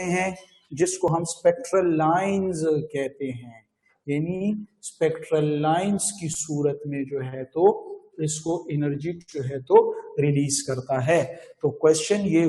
हैं जिसको हम स्पेक्ट्रल लाइंस कहते हैं, यानी स्पेक्ट्रल लाइंस की सूरत में जो है तो इसको एनर्जी जो है तो रिलीज करता है। तो क्वेश्चन ये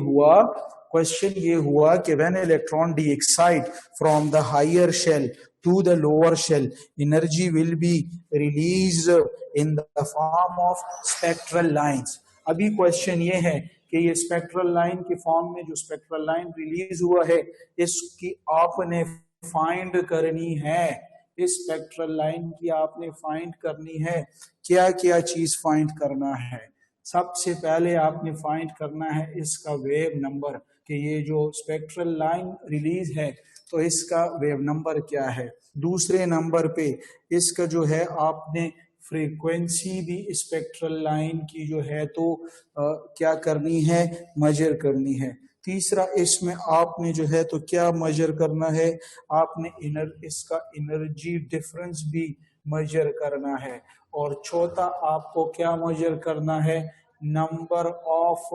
हुआ कि when electron de excite from the higher shell to the lower shell, energy will be release in the form of spectral lines. अभी क्वेश्चन ये है कि ये स्पेक्ट्रल लाइन के फॉर्म में जो स्पेक्ट्रल लाइन रिलीज हुआ है इसकी आपने फाइंड करनी है। इस स्पेक्ट्रल लाइन की आपने फाइंड करनी है। क्या क्या चीज फाइंड करना है? सबसे पहले आपने फाइंड करना है इसका वेव नंबर, कि ये जो स्पेक्ट्रल लाइन रिलीज है तो इसका वेव नंबर क्या है। दूसरे नंबर पे इसका जो है आपने फ्रीक्वेंसी भी स्पेक्ट्रल लाइन की जो है तो क्या करनी है, मेजर करनी है। तीसरा इसमें आपने जो है तो क्या मेजर करना है, आपने इसका एनर्जी डिफरेंस भी मेजर करना है। और चौथा आपको क्या मेजर करना है, नंबर ऑफ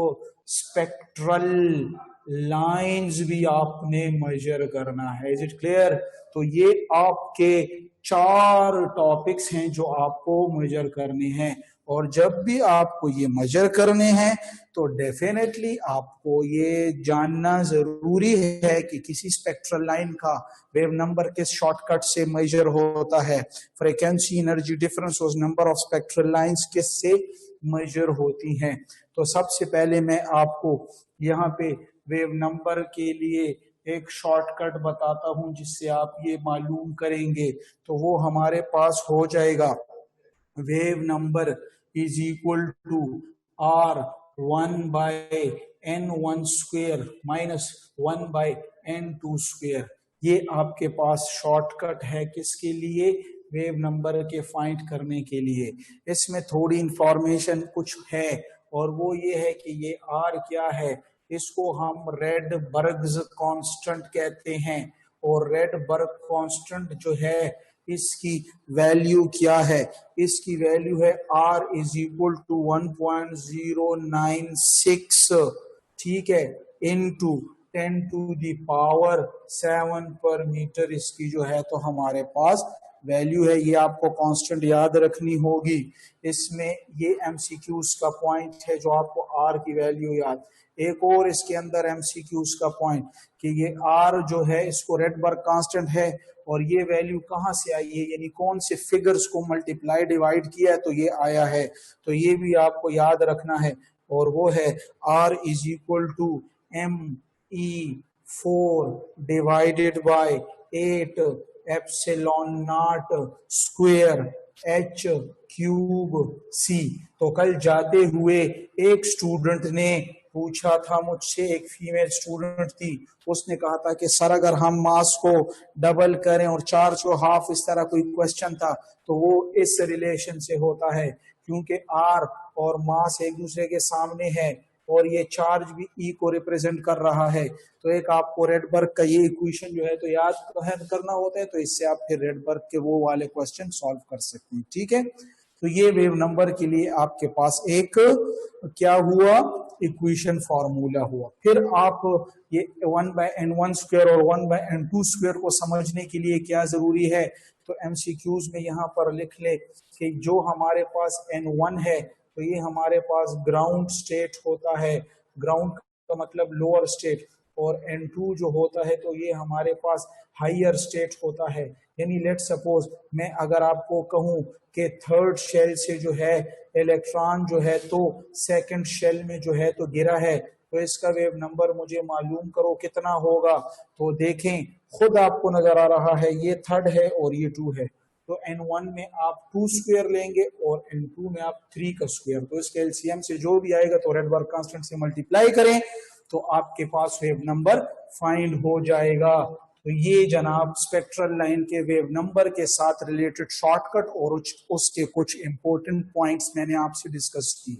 स्पेक्ट्रल लाइंस भी आपने मेजर करना है। Is it clear? तो ये आपके 4 टॉपिक्स हैं जो आपको मेजर करने हैं। और जब भी आपको ये मेजर करने हैं तो डेफिनेटली आपको ये जानना जरूरी है कि किसी स्पेक्ट्रल लाइन का वेव नंबर किस शॉर्टकट से मेजर होता है, फ्रीक्वेंसी एनर्जी डिफरेंस और नंबर ऑफ स्पेक्ट्रल लाइंस किस से मेजर होती हैं। तो सबसे पहले मैं आपको यहाँ पे वेव नंबर के लिए एक शॉर्टकट बताता हूं जिससे आप ये मालूम करेंगे। तो वो हमारे पास हो जाएगा, wave number is equal to R1/N1 square minus 1/N2 square. ये आपके पास शॉर्टकट है किसके लिए, वेव नंबर के फाइंड करने के लिए। इसमें थोड़ी इंफॉर्मेशन कुछ है और वो ये है कि ये R क्या है, इसको हम रेडबर्ग्स कांस्टेंट कहते हैं। और रेडबर्ग कांस्टेंट जो है इसकी वैल्यू क्या है, इसकी वैल्यू है R इज इक्वल टू 1.096, ठीक है, इनटू 10⁻⁷ पर मीटर इसकी जो है तो हमारे पास वैल्यू है। ये आपको कांस्टेंट याद रखनी होगी। इसमें ये एमसीक्यूज का पॉइंट है जो आपको R की वैल्यू याद। एक और इसके अंदर एमसीक्यूज का पॉइंट कि ये R जो है इसको रेडबर्ग कांस्टेंट है और ये वैल्यू कहाँ से आई है, यानी कौन से फिगर्स को मल्टीप्लाई डिवाइड किया है तो ये आया है। तो ये भी आपको याद रखना है और वो है R is equal to ME4 divided by 8 epsilon naught square H³ C। तो कल जाते हुए एक स्टूडेंट ने पूछा था मुझसे, एक फीमेल स्टूडेंट थी, उसने कहा था कि सर अगर हम मास को डबल करें और चार्ज को हाफ, इस तरह कोई क्वेश्चन था। तो वो इस रिलेशन से होता है क्योंकि R और मास एक दूसरे के सामने है और ये चार्ज भी E को रिप्रेजेंट कर रहा है। तो एक आपको रेडबर्ग का ये इक्वेशन जो है तो याद करना होता है, तो इससे आप फिर रेडबर्ग के वो वाले क्वेश्चन सॉल्व कर सकते हैं, ठीक है। तो ये वेव नंबर के लिए आपके पास एक क्या हुआ, इक्वेशन फॉर्मूला हुआ। फिर आप ये 1/N1 स्क्वायर और 1/N2 स्क्वायर को समझने के लिए क्या जरूरी है, तो एमसीक्यूज में यहाँ पर लिख ले कि जो हमारे पास N1 है तो ये हमारे पास ग्राउंड स्टेट होता है, ग्राउंड का मतलब लोअर स्टेट, और N2 जो होता है तो ये हमारे पास हायर स्टेट होता है। यानी लेट सपोज मैं अगर आपको कहूं कि थर्ड शेल से जो है इलेक्ट्रॉन जो है तो सेकंड शेल में जो है तो गिरा है, तो इसका वेव नंबर मुझे मालूम करो कितना होगा। तो देखें खुद आपको नजर आ रहा है ये थर्ड है और ये 2 है। तो N1 में आप 2 स्क्वायर लेंगे और N2 में आप 3 का स्क्वायर। तो इसके एलसीएम से जो भी आएगा तो रेडबर्ग कांस्टेंट से मल्टीप्लाई करें तो आपके पास वेव नंबर फाइंड हो जाएगा। तो ये जनाब स्पेक्ट्रल लाइन के वेव नंबर के साथ रिलेटेड शॉर्टकट और उसके कुछ इंपॉर्टेंट पॉइंट्स मैंने आपसे डिस्कस किए।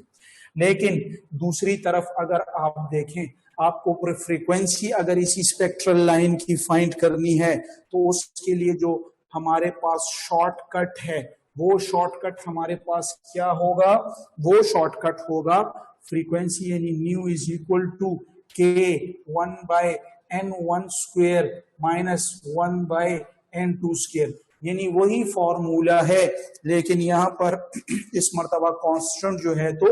लेकिन दूसरी तरफ अगर आप देखें, आपको फ्रीक्वेंसी अगर इसी स्पेक्ट्रल लाइन की फाइंड करनी है तो उसके लिए जो हमारे पास शॉर्टकट है वो शॉर्टकट हमारे पास क्या होगा, वो शॉर्टकट होगा फ्रीक्वेंसी यानी nu is equal to K 1/N n1 square minus 1 by n2 square, यानी वही फॉर्मूला है, लेकिन यहाँ पर इस मर्तबा कांस्टेंट जो है तो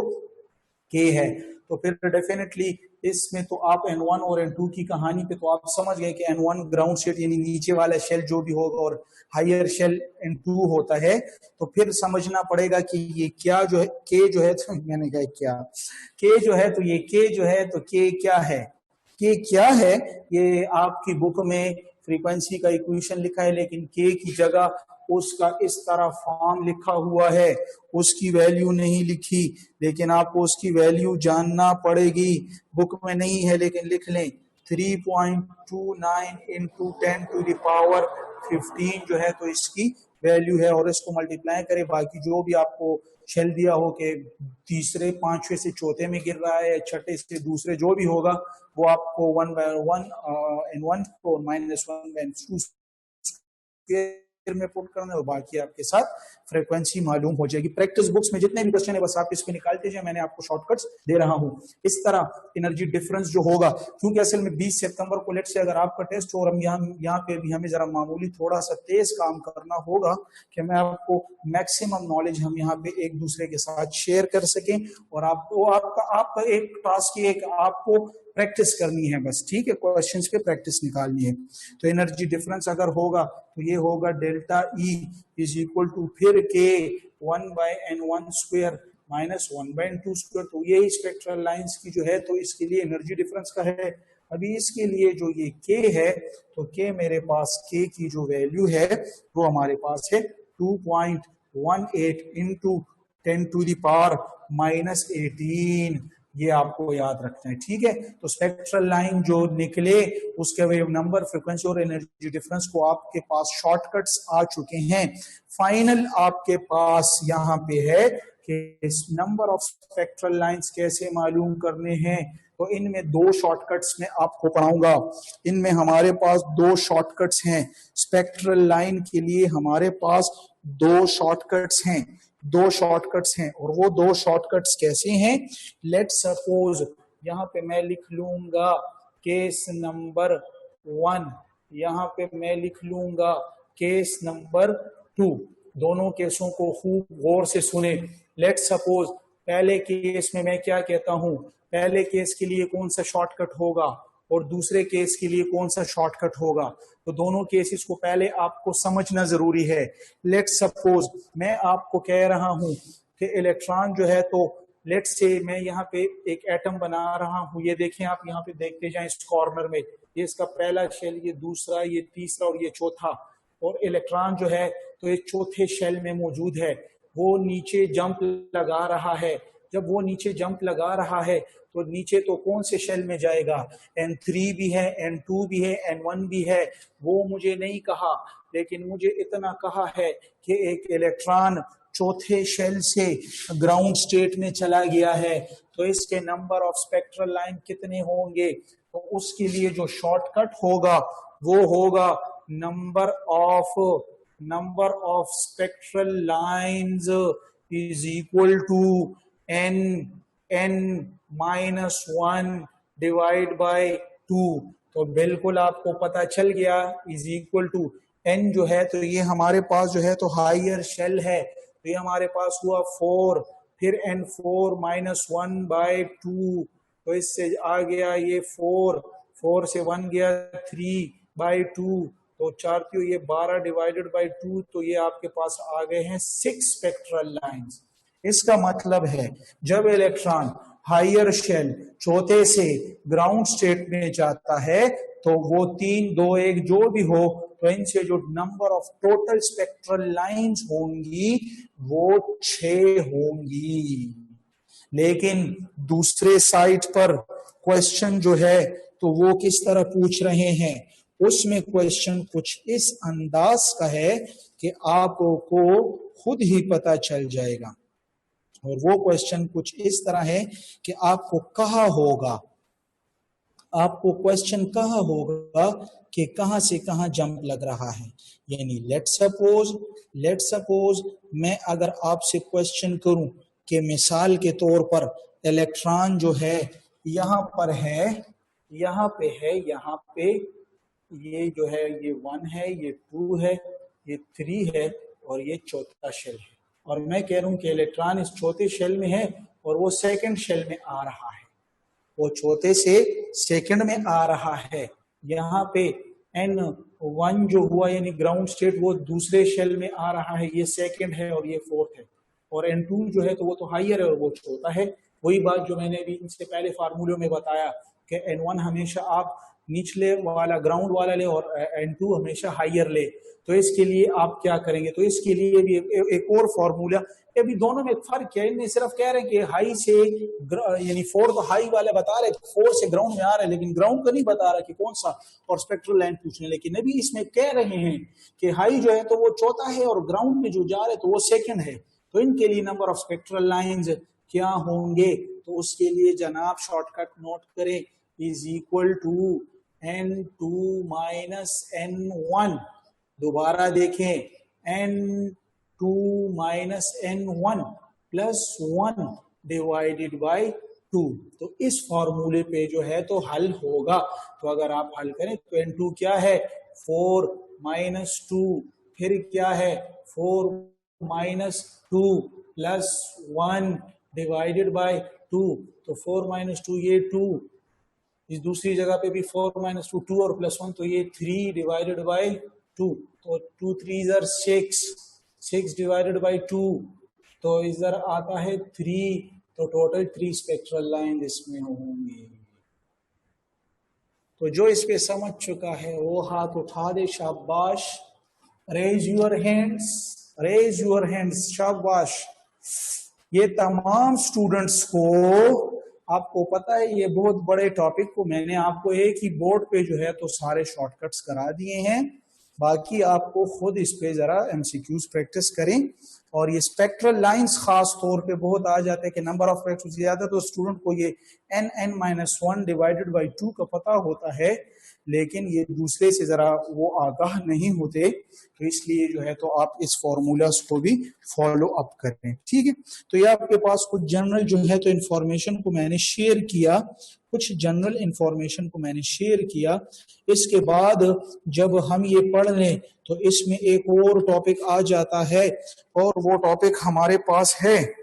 k है। तो फिर डेफिनेटली इसमें तो आप n1 और n2 की कहानी पे तो आप समझ गए कि n1 ग्राउंड स्टेट यानी नीचे वाला शेल जो भी होगा और हायर शेल n2 होता है। तो फिर समझना पड़ेगा कि ये क्या जो है k जो है, तो मैंने कहा क्या k जो है, तो ये k जो है तो k क्या है, k क्या है, ये आपकी बुक में फ्रीक्वेंसी का इक्वेशन लिखा है, लेकिन k की जगह उसका इस तरह फॉर्म लिखा हुआ है, उसकी वैल्यू नहीं लिखी, लेकिन आपको उसकी वैल्यू जानना पड़ेगी। बुक में नहीं है लेकिन लिख लें, 3.29 इंटू 10 टू द पावर 15 जो है तो इसकी वैल्यू है, और इसको मल्टीप्लाई करें बाकी जो भी आपको शेल दिया हो कि तीसरे पांचवे से चौथे में गिर रहा है, छठे से दूसरे, जो भी होगा वो आपको 1/1 n1 और -1/2 में पुट करना है, और बाकी आपके साथ फ्रीक्वेंसी मालूम हो जाएगी। प्रैक्टिस बुक्स में जितने भी क्वेश्चन है बस आप इसको निकालते जाए, मैंने आपको शॉर्टकट्स दे रहा हूं। इस तरह एनर्जी डिफरेंस जो होगा, क्योंकि असल में 20 सितंबर को लेट से अगर आपका टेस्ट हो और हम यहाँ पे भी हमें जरा मामूली थोड़ा सा तेज काम करना होगा कि मैं आपको मैक्सिमम नॉलेज हम यहाँ पे एक दूसरे के साथ शेयर कर सकें, और आपको आपका एक टास्क ही एक आपको प्रैक्टिस करनी है बस, ठीक है, क्वेश्चंस पे प्रैक्टिस निकालनी है। तो एनर्जी डिफरेंस अगर होगा तो ये होगा delta E is equal to फिर K 1/n1 square minus 1/2 square. तो ये स्पेक्ट्रल लाइंस की जो है तो इसके लिए एनर्जी डिफरेंस का है। अभी इसके लिए जो ये के है, तो के मेरे पास के की जो वैल्यू है वो हमारे पास है 2.18 इंटू 10 टू द पावर -18। ये आपको याद रखना है, ठीक है। तो स्पेक्ट्रल लाइन जो निकले उसके वेव नंबर, फ्रीक्वेंसी और एनर्जी डिफरेंस को आपके पास शॉर्टकट्स आ चुके हैं। फाइनल आपके पास यहाँ पे है कि नंबर ऑफ स्पेक्ट्रल लाइंस कैसे मालूम करने हैं। तो इनमें दो शॉर्टकट्स में आपको पढ़ाऊंगा। इनमें हमारे पास दो शॉर्टकट्स हैं। स्पेक्ट्रल लाइन के लिए हमारे पास दो शॉर्टकट्स हैं, और वो दो शॉर्टकट्स कैसे हैं। लेट सपोज यहाँ पे मैं लिख लूंगा केस नंबर 1, यहाँ पे मैं लिख लूंगा केस नंबर 2। दोनों केसों को खूब गौर से सुने। लेट सपोज पहले केस में मैं क्या कहता हूं, पहले केस के लिए कौन सा शॉर्टकट होगा और दूसरे केस के लिए कौन सा शॉर्टकट होगा। तो दोनों केसेस को पहले आपको समझना जरूरी है। लेट सपोज मैं आपको कह रहा हूं कि इलेक्ट्रॉन जो है, तो लेट से मैं यहाँ पे एक एटम बना रहा हूं। ये देखें, आप यहाँ पे देखते जाएं इस कॉर्नर में, ये इसका पहला शेल, ये दूसरा, ये तीसरा और ये चौथा। और इलेक्ट्रॉन जो है तो ये चौथे शेल में मौजूद है। वो नीचे जंप लगा रहा है। जब वो नीचे जंप लगा रहा है तो नीचे तो कौन से शेल में जाएगा, n3 भी है, n2 भी है, n1 भी है। वो मुझे नहीं कहा, लेकिन मुझे इतना कहा है कि एक इलेक्ट्रॉन चौथे शेल से ग्राउंड स्टेट में चला गया है, तो इसके नंबर ऑफ स्पेक्ट्रल लाइन कितने होंगे। तो उसके लिए जो शॉर्टकट होगा वो होगा number of spectral lines is equal to n -1 divide by 2। तो बिल्कुल आपको पता चल गया, इज इक्वल टू n जो है तो ये हमारे पास जो है तो हायर शेल है, तो ये हमारे पास हुआ 4, फिर n4 -1/2, तो इससे आ गया ये 4 से 1 गया 3/2, तो 4 की ये 12 डिवाइडेड बाय 2, तो ये आपके पास आ गए हैं 6 स्पेक्ट्रल लाइंस। इसका मतलब है जब इलेक्ट्रॉन हायर शेल चौथे से ग्राउंड स्टेट में जाता है तो वो 3, 2, 1 जो भी हो, तो इनसे जो number of total spectral lines होंगी वो 6 होंगी। लेकिन दूसरे साइड पर क्वेश्चन जो है तो वो किस तरह पूछ रहे हैं, उसमें क्वेश्चन कुछ इस अंदाज का है कि आपको खुद ही पता चल जाएगा। और वो क्वेश्चन कुछ इस तरह है कि आपको कहा होगा, आपको क्वेश्चन कहा होगा कि कहां से कहां जंप लग रहा है। यानी लेट सपोज मैं अगर आपसे क्वेश्चन करूं कि मिसाल के तौर पर इलेक्ट्रॉन जो है यहां पर है, यहाँ पे है, यहाँ पे ये जो है ये 1 है, ये 2 है, ये 3 है और ये चौथा शेल है। और मैं कह रहा हूं कि इलेक्ट्रॉन इस चौथे शेल में है और वो सेकंड शेल में आ रहा है, वो चौथे से सेकंड में आ रहा है। यहाँ पे N1 जो हुआ यानी ग्राउंड स्टेट वो दूसरे शेल में आ रहा है, ये सेकंड है और ये फोर्थ है। और N2 जो है तो वो तो हाइयर है और वो छोटा है। वही बात जो मैंने अभी इनसे पहले फार्मूले में बताया कि N1 हमेशा आप निचले वाला ग्राउंड वाला ले और N2 हमेशा हाइयर ले। तो इसके लिए आप क्या करेंगे, तो इसके लिए भी एक और फॉर्मूला, अभी दोनों में फर्क है, इनमें सिर्फ कह रहे हैं कि हाई से यानी 4 तो हाई वाले बता रहे 4 से ग्राउंड में आ रहा है, लेकिन ग्राउंड का नहीं बता रहा कि कौन सा, और स्पेक्ट्रल लाइन पूछने। लेकिन अभी इसमें कह रहे हैं कि हाई जो है तो वो चौथा है और ग्राउंड में जो जा रहे तो वो सेकंड है। तो इनके लिए नंबर ऑफ स्पेक्ट्रल लाइंस क्या होंगे, तो उसके लिए जनाब शॉर्टकट नोट करें, is equal to N2 minus N1। दोबारा देखें, N2 minus N1 plus 1 divided by 2। तो इस फॉर्मूले पे जो है तो हल होगा। तो अगर आप हल करें तो N2 क्या है 4 माइनस 2, फिर क्या है 4 माइनस 2 प्लस 1 डिवाइडेड बाई 2। तो 4 माइनस 2 ये 2, इस दूसरी जगह पे भी 4 माइनस 2 2 और प्लस 1 तो ये 3 डिवाइडेड बाई 2। तो 2 3 are 6, 6 डिवाइडेड बाई 2 तो इधर आता है 3। तो टोटल 3 स्पेक्ट्रल लाइन इसमें होंगी। तो जो इस पे समझ चुका है वो हाथ उठा दे, शाबाश। Raise your hands, raise your hands, शाबाश। ये तमाम स्टूडेंट्स को, आपको पता है ये बहुत बड़े टॉपिक को मैंने आपको एक ही बोर्ड पे जो है तो सारे शॉर्टकट्स करा दिए हैं। बाकी आपको खुद इस पे जरा एमसीक्यूज प्रैक्टिस करें। और ये स्पेक्ट्रल लाइंस खास तौर पे बहुत आ जाते हैं कि नंबर ऑफ स्पेक्ट्रल ज्यादा, तो स्टूडेंट को ये n(n-1) डिवाइडेड बाई 2 का पता होता है, लेकिन ये दूसरे से जरा वो आगाह नहीं होते। तो इसलिए जो है तो आप इस फॉर्मूलास को भी फॉलो अप करें, ठीक है। तो ये आपके पास कुछ जनरल जो है तो इंफॉर्मेशन को मैंने शेयर किया, कुछ जनरल इंफॉर्मेशन को मैंने शेयर किया। इसके बाद जब हम ये पढ़ लें तो इसमें एक और टॉपिक आ जाता है, और वो टॉपिक हमारे पास है,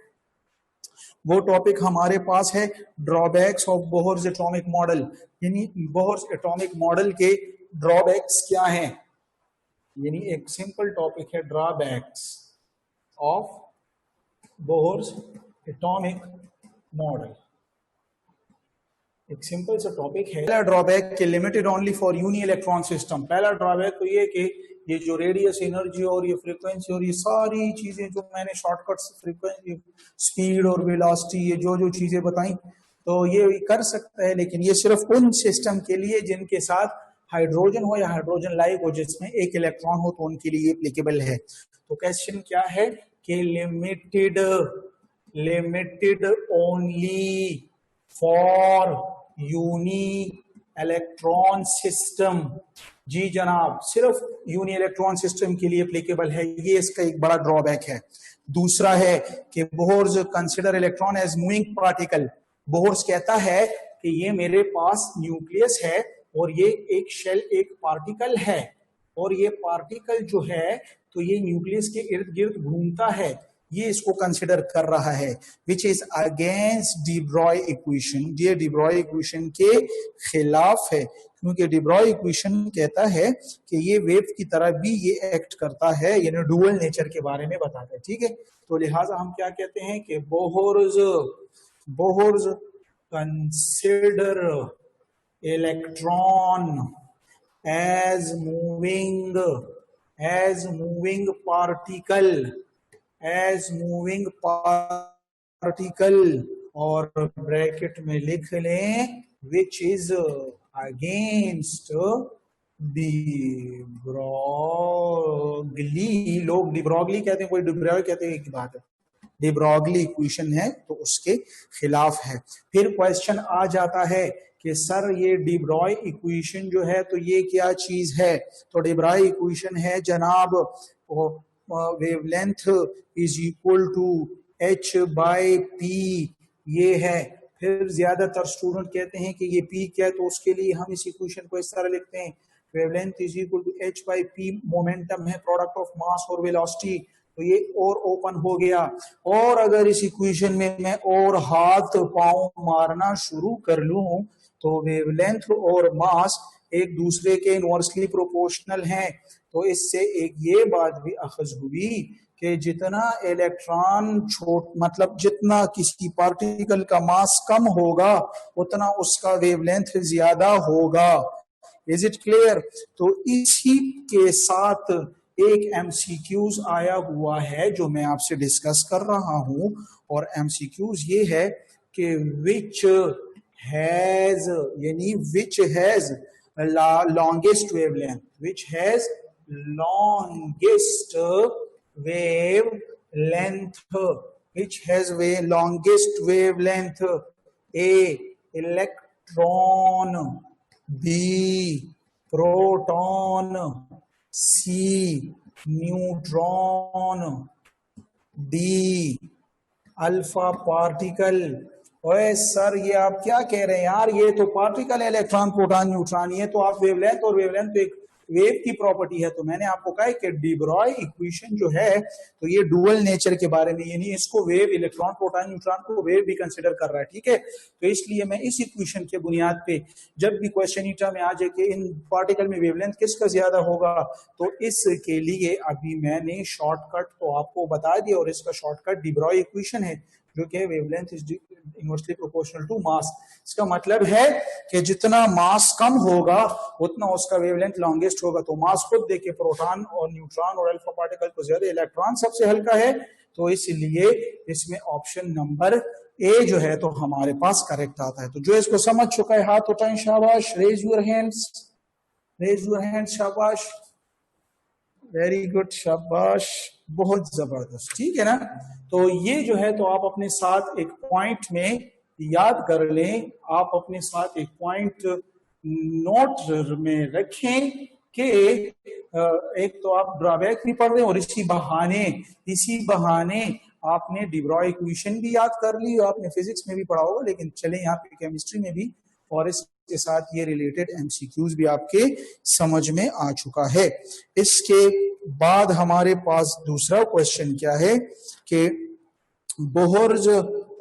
वो टॉपिक हमारे पास है drawbacks of Bohr's atomic model. यानी बोहर्स एटॉमिक मॉडल के ड्रॉबैक्स क्या हैं, यानी एक सिंपल टॉपिक है drawbacks of Bohr's atomic model. एक सिंपल सा टॉपिक है। पहला ड्रॉबैक के limited only for uni electron system. पहला ड्रॉबैक तो ये कि ये जो रेडियस एनर्जी और ये फ्रीक्वेंसी और ये सारी चीजें जो मैंने शॉर्टकट्स, फ्रीक्वेंसी, स्पीड और वेलोसिटी, ये जो जो चीजें बताई तो ये कर सकता है, लेकिन ये सिर्फ उन सिस्टम के लिए जिनके साथ हाइड्रोजन हो या हाइड्रोजन लाइक हो, जिसमें एक इलेक्ट्रॉन हो, तो उनके लिए एप्लीकेबल है। तो क्वेश्चन क्या है कि limited only for uni electron system. जी जनाब, सिर्फ यूनी इलेक्ट्रॉन सिस्टम के लिए एप्लीकेबल है, ये इसका एक बड़ा ड्रॉबैक है। दूसरा है कि Bohr's consider electron as moving particle. Bohr's कहता है कि ये मेरे पास न्यूक्लियस है और ये एक शेल, एक पार्टिकल है, और ये पार्टिकल जो है तो ये न्यूक्लियस के इर्द गिर्द घूमता है, ये इसको कंसिडर कर रहा है, विच is against D Broglie equation. ये डी ब्रॉय इक्वेशन के खिलाफ है, क्योंकि डी ब्रॉय इक्वेशन कहता है कि ये वेव की तरह भी ये एक्ट करता है, यानी डुअल नेचर के बारे में बताता है, ठीक है। तो लिहाजा हम क्या कहते हैं कि Bohr's consider electron as moving particle, और ब्रैकेट में लिख लें which is against de Broglie. लोग डी ब्रॉगली कहते हैं, कोई डी ब्रॉय कहते हैं, एक बात है, डी ब्रॉगली इक्वेशन है तो उसके खिलाफ है। फिर क्वेश्चन आ जाता है कि सर ये डी ब्रॉय इक्वेशन जो है तो ये क्या चीज है, तो डी ब्रॉय इक्वेशन है जनाब wavelength is equal to h by p, ये है। फिर ज्यादातर स्टूडेंट कहते हैं कि ये पी क्या है, तो उसके लिए हम इस इक्वेशन को इस तरह लिखते हैं, wavelength is equal to h by P, momentum है प्रोडक्ट ऑफ मास और वेलोसिटी, तो ये और ओपन हो गया। और अगर इस इक्वेशन में मैं और हाथ पांव मारना शुरू कर लूं तो वेवलेंथ और मास एक दूसरे के इनवर्सली प्रोपोर्शनल हैं। तो इससे एक ये बात भी अखज हुई कि जितना इलेक्ट्रॉन मतलब जितना किसी पार्टिकल का मास कम होगा उतना उसका वेवलेंथ ज्यादा होगा। Is it clear? तो इसी के साथ एक एमसीक्यूज आया हुआ है जो मैं आपसे डिस्कस कर रहा हूं, और एमसीक्यूज ये है कि विच हैज, यानी which has longest wavelength, which has longest wavelength, which has longest wavelength, A electron, B proton, C neutron, D alpha particle. ओए सर ये आप क्या कह रहे हैं यार, ये तो पार्टिकल इलेक्ट्रॉन प्रोटॉन न्यूट्रॉन, ये तो आप वेवलेंथ, और वेवलेंथ तो एक वेव की प्रॉपर्टी है। तो मैंने आपको कहा कि डी ब्रॉय इक्वेशन जो है तो ये डुअल नेचर के बारे में, यानी इसको वेव, इलेक्ट्रॉन प्रोटॉन न्यूट्रॉन को वेव भी कंसिडर कर रहा है, ठीक है। तो इसलिए मैं इस इक्वेशन के बुनियाद पे जब भी क्वेश्चन ईटा में आ जाए कि इन पार्टिकल में वेवलेंथ किसका ज्यादा होगा, तो इसके लिए अभी मैंने शॉर्टकट तो आपको बता दिया, और इसका शॉर्टकट डी ब्रॉय इक्वेशन है जो कि wavelength is inversely proportional to mass. इसका मतलब है कि जितना मास कम होगा उतना उसका वेवलेंथ लॉन्गेस्ट होगा। तो मास खुद देखिए, प्रोटॉन और न्यूट्रॉन और अल्फा पार्टिकल को ज्यादा, इलेक्ट्रॉन सबसे हल्का है, तो इसलिए इसमें ऑप्शन नंबर ए जो है तो हमारे पास करेक्ट आता है। तो जो इसको समझ चुका है हाथ उठाएं, शाबाश, raise your hands, raise your hands, शाबाश, वेरी गुड, शाबाश, बहुत जबरदस्त, ठीक है ना। तो ये जो है तो आप अपने साथ एक पॉइंट में याद कर लें, आप अपने साथ एक पॉइंट नोट में रखें कि एक तो आप ड्रॉबैक भी पढ़ रहे हैं और इसी बहाने आपने डी ब्रॉय इक्वेशन भी याद कर ली, आपने फिजिक्स में भी पढ़ा होगा, लेकिन चले यहाँ पे केमिस्ट्री में भी, और इसके साथ ये रिलेटेड एमसीक्यूज भी आपके समझ में आ चुका है। इसके बाद हमारे पास दूसरा क्वेश्चन क्या है कि बोहर्स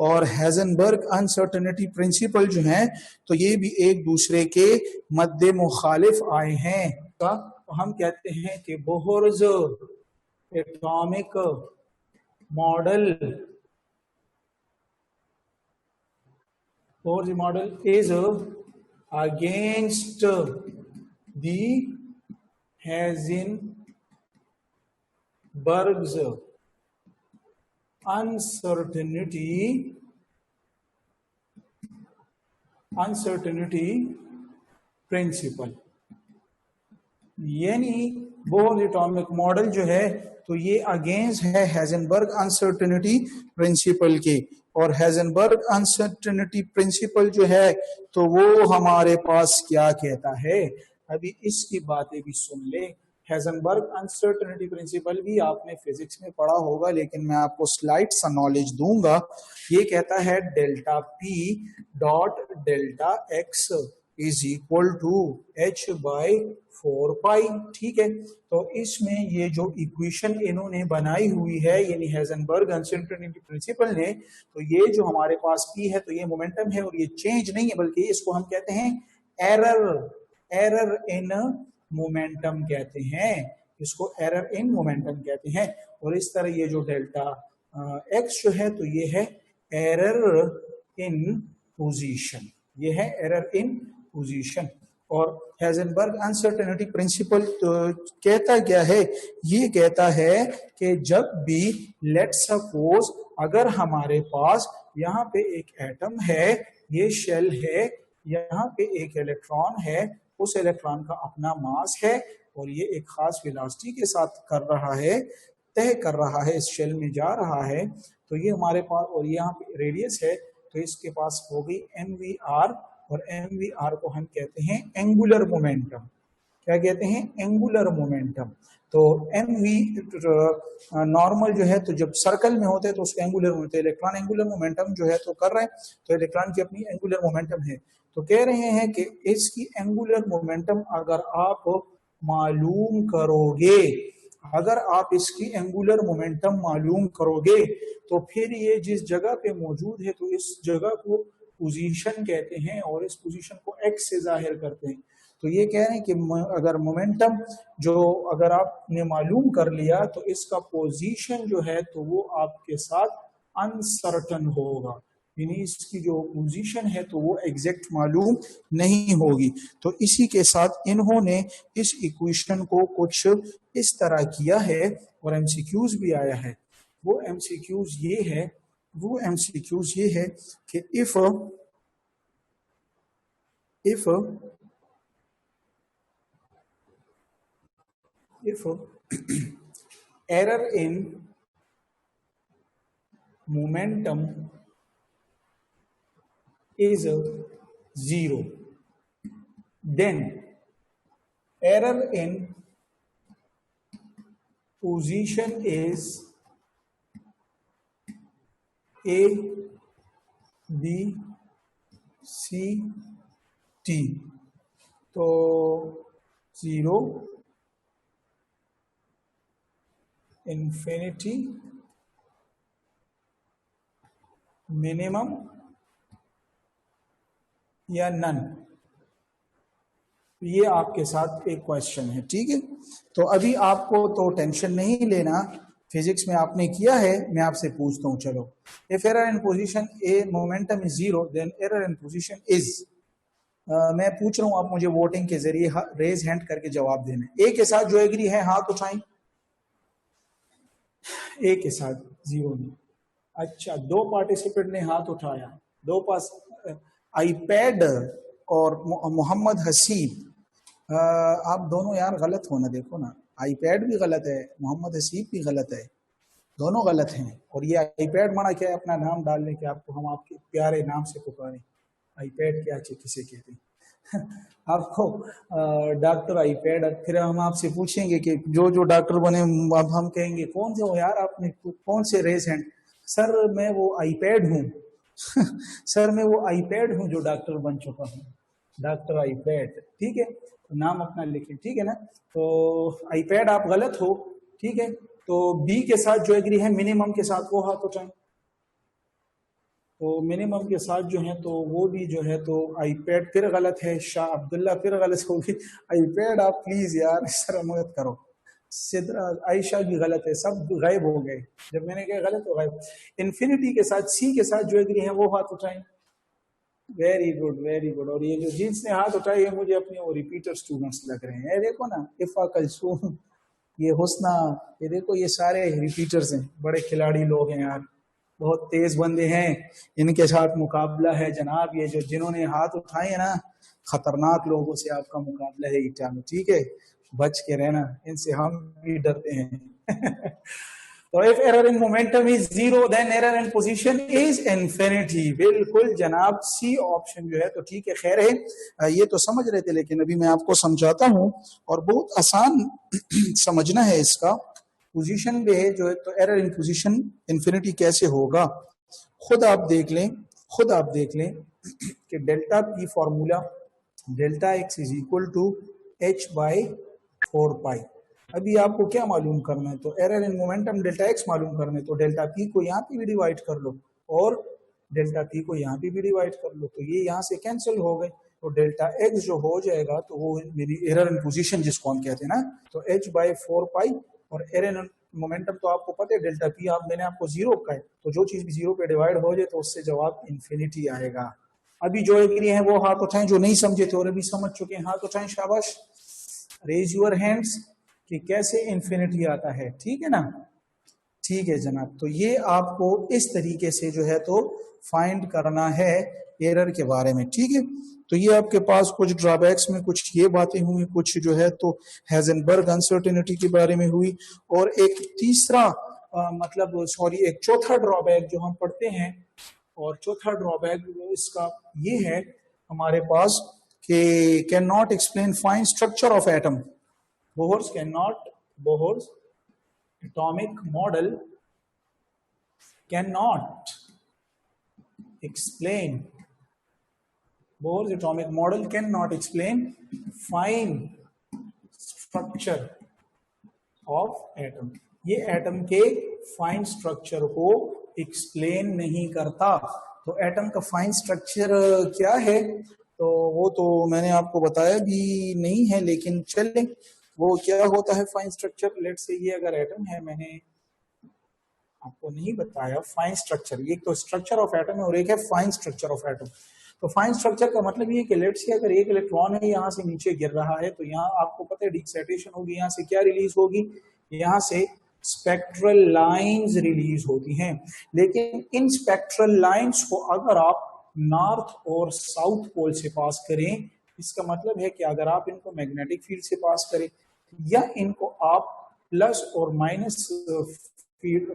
और हेजनबर्ग अनसर्टेनिटी प्रिंसिपल जो हैं तो ये भी एक दूसरे के मद्दे मुखालिफ आए हैं। तो हम कहते हैं कि Bohr's atomic model, Bohr's model is against the Heisenberg's uncertainty principle। यानी बोहर एटॉमिक मॉडल जो है तो ये अगेंस्ट है हेजनबर्ग अनसर्टेनिटी प्रिंसिपल के, और हेजनबर्ग अनसर्टेनिटी प्रिंसिपल जो है तो वो हमारे पास क्या कहता है, अभी इसकी बातें भी सुन ले। हेजनबर्ग अनसर्टेनिटी प्रिंसिपल भी आपने फिजिक्स में पढ़ा होगा, लेकिन मैं आपको स्लाइड सा नॉलेज दूंगा। ये कहता है delta P dot delta X is equal to h by 4 pi, ठीक है। तो इसमें ये जो इक्वेशन इन्होंने बनाई हुई है, यानी हेजनबर्ग अनसर्टेनिटी प्रिंसिपल ने, तो ये जो हमारे पास p है तो ये मोमेंटम है, और ये चेंज नहीं है, बल्कि इसको हम कहते हैं एरर इन मोमेंटम कहते हैं, इसको एरर इन मोमेंटम कहते हैं। और इस तरह ये जो डेल्टा x जो है तो ये है एरर इन पोजीशन, ये है एरर इन पोजीशन। और हेजनबर्ग अनसर्टेनिटी प्रिंसिपल तो कहता क्या है, ये कहता है कि जब भी लेट सपोज अगर हमारे पास यहाँ पे एक एटम है, ये शेल है, यहाँ पे एक इलेक्ट्रॉन है, उस इलेक्ट्रॉन का अपना मास है और ये एक खास वेलोसिटी के साथ कर रहा है, तय कर रहा है, इस शेल में जा रहा है, तो ये हमारे पास, और यहाँ पे रेडियस है, तो इसके पास हो गई mvr, और mvr को हम कहते हैं एंगुलर मोमेंटम। क्या कहते हैं, एंगुलर मोमेंटम। तो एम वी नॉर्मल जो है तो जब सर्कल में होते हैं तो उसका angular momentum, electron angular momentum जो है तो कर रहे हैं, तो इलेक्ट्रॉन की अपनी एंगुलर मोमेंटम है। तो कह रहे हैं कि इसकी एंगुलर मोमेंटम अगर आप मालूम करोगे, अगर आप इसकी एंगुलर मोमेंटम मालूम करोगे तो फिर ये जिस जगह पे मौजूद है तो इस जगह को पोजीशन कहते हैं और इस पोजीशन को एक्स से जाहिर करते हैं। तो ये कह रहे हैं कि अगर मोमेंटम जो अगर आपने मालूम कर लिया तो इसका पोजीशन जो है तो वो आपके साथ अनसर्टन होगा, यानी इसकी जो पोजीशन है तो वो एग्जैक्ट मालूम नहीं होगी। तो इसी के साथ इन्होंने इस इक्वेशन को कुछ इस तरह किया है और एमसीक्यूज भी आया है। वो एमसीक्यूज ये है कि if error in momentum is 0, then error in position is A, B, C, T। तो 0, इंफिनिटी, मिनिमम या नन। ये आपके साथ एक क्वेश्चन है, ठीक है। तो अभी आपको तो टेंशन नहीं लेना, फिजिक्स में आपने किया है, मैं आपसे पूछता हूं, चलो। If error in position a momentum is 0 then error in position is, मैं पूछ रहा हूं, आप मुझे वोटिंग के जरिए रेज हैंड करके जवाब देना। ए के साथ जो एग्री है हाथ उठाएं, ए के साथ 0 नहीं। अच्छा, 2 पार्टिसिपेंट ने हाथ उठाया, 2 पास आईपैड और मोहम्मद हसीब, आप दोनों यार गलत हो ना, देखो ना, आईपैड भी गलत है, मोहम्मद हसीब भी गलत है, दोनों गलत हैं। और ये आईपैड माना क्या है, अपना नाम डालने के, आपको हम आपके प्यारे नाम से पुकारें, आईपैड क्या किसे कहते हैं आपको डॉक्टर आईपैड। फिर हम आपसे पूछेंगे कि जो जो डॉक्टर बने, अब हम कहेंगे कौन से हो यार, आपने कौन से रेस हैंड, सर मैं वो आईपैड हूँ सर मैं वो आईपैड हूँ जो डॉक्टर बन चुका हूँ, डॉक्टर आईपैड, ठीक है। तो नाम अपना लिखें, ठीक है ना। तो आईपैड आप गलत हो, ठीक है। तो बी के साथ जो एग्री है मिनिमम के साथ वो हाथ उठाएं। तो मिनिमम के साथ जो है तो वो भी जो है तो आईपैड फिर गलत है, शाह अब्दुल्ला फिर गलत होगी, आईपैड आप प्लीज यार इस तरह मदद करो। सिद्रा आयशा भी गलत है, सब गायब हो गए, जब मैंने कहा गलत हो गायब। इन्फिनिटी के साथ सी के साथ जो एग्री है वो हाथ उठाएं। Very good, very good. और ये जो जिसने हाथ उठाए है मुझे अपने वो रिपीटर स्टूडेंट्स लग रहे हैं, ये देखो ना, इफा कलसूम, ये हुस्ना, ये देखो, ये सारे रिपीटर्स हैं, बड़े खिलाड़ी लोग हैं यार, बहुत तेज बंदे हैं, इनके साथ मुकाबला है जनाब। ये जो जिन्होंने हाथ उठाए हैं ना, खतरनाक लोगों से आपका मुकाबला है ईटा में, ठीक है, बच के रहना, इनसे हम भी डरते हैं तो if error in momentum is 0 then error in position is infinity. बिल्कुल जनाब, सी ऑप्शन जो है तो ठीक है। खैर है, ये तो समझ रहे थे, लेकिन अभी मैं आपको समझाता हूं, और बहुत आसान समझना है इसका। पोजीशन पे है जो है तो एरर इन पोजीशन इन्फिनिटी कैसे होगा, खुद आप देख लें कि delta P formula, delta X is equal to H by 4 pi. अभी आपको क्या मालूम करना है, तो error in momentum delta X मालूम करना है, तो डेल्टा पी को यहाँ पे भी डिवाइड कर लो और डेल्टा पी को यहाँ पे भी डिवाइड कर लो, तो ये यहाँ से कैंसिल हो गए, तो डेल्टा एक्स जो हो जाएगा तो वो मेरी एरर इन पोजीशन जिसको हम कहते हैं ना, तो एच बाई 4 पाई। और एरर इन मोमेंटम तो आपको पता है डेल्टा पी, मैंने आपको 0 का है, तो जो चीज भी 0 पे डिवाइड हो जाए तो उससे जवाब इन्फिनिटी आएगा। अभी जो एग्री हैं वो हाथ उठाएं, जो नहीं समझे थे और अभी समझ चुके हैं हाथ उठाएं, शाबाश, रेज योर हैंड्स कि कैसे इन्फिनिटी आता है, ठीक है ना। ठीक है जनाब, तो ये आपको इस तरीके से जो है तो फाइंड करना है एरर के बारे में, ठीक है। तो ये आपके पास कुछ ड्रॉबैक्स में कुछ ये बातें हुई, कुछ जो है तो हेजनबर्ग अनसर्टेनिटी के बारे में हुई, और एक तीसरा एक चौथा ड्रॉबैक जो हम पढ़ते हैं, और चौथा ड्रॉबैक इसका ये है हमारे पास कि can not explain fine structure of atom. Bohr's atomic model cannot explain Bohr's atomic model cannot explain fine structure of atom। ये एटम के फाइन स्ट्रक्चर को एक्सप्लेन नहीं करता। तो एटम का फाइन स्ट्रक्चर क्या है, तो वो तो मैंने आपको बताया भी नहीं है, लेकिन चलें वो क्या होता है फाइन स्ट्रक्चर। लेट्स से ये अगर एटम है, मैंने आपको नहीं बताया फाइन स्ट्रक्चर, एक तो स्ट्रक्चर ऑफ एटम है और एक है फाइन स्ट्रक्चर ऑफ एटम। तो फाइन स्ट्रक्चर का मतलब ये कि लेट्स से अगर एक इलेक्ट्रॉन है यहाँ से नीचे गिर रहा है, तो यहाँ आपको पता है डिक्सेटेशन होगी, यहाँ से क्या रिलीज होगी, यहाँ से स्पेक्ट्रल लाइंस रिलीज होती हैं। लेकिन इन स्पेक्ट्रल लाइंस को अगर आप नॉर्थ और साउथ पोल से पास करें, इसका मतलब है कि अगर आप इनको मैग्नेटिक फील्ड से पास करें या इनको आप प्लस और माइनस फील्ड